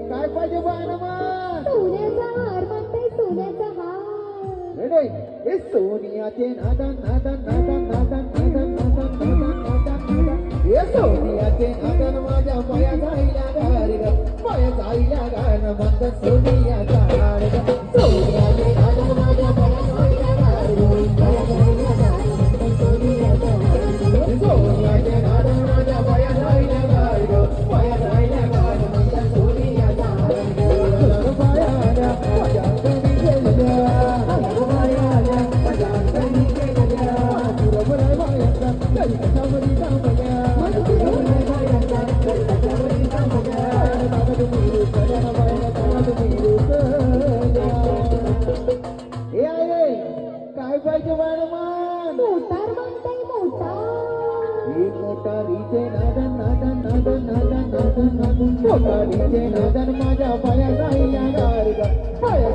काय पाहिजे बाणमान सोन्याचा हार म्हणते सोन्याचा हार हे सोनियाचे नादन नादन नादन नादन नादन नादन नादन हे सोनियाचे नादन माझ्या पाया जाईला गार ग पाया जाईला गाण मंद सोनियाचा हार ग सोनियाचे नादन माझ्या पाया जाईला गार ग पाया जाईला गाण मंद सोनियाचा हार ग सोनियाचे नादन माझ्या पाया जाईला गार ग पाया जाईला गाण मंद सोनियाचा हार ग पायाला माझ्या अंगणी गेल्या काय पाहिजे बाळमान मोटार म्हणते मोटार मोटारीचे नादन नादन नादन नादन नादन नादन मोटारीचे नादन माझ्या पाया जाईला गार ग पाया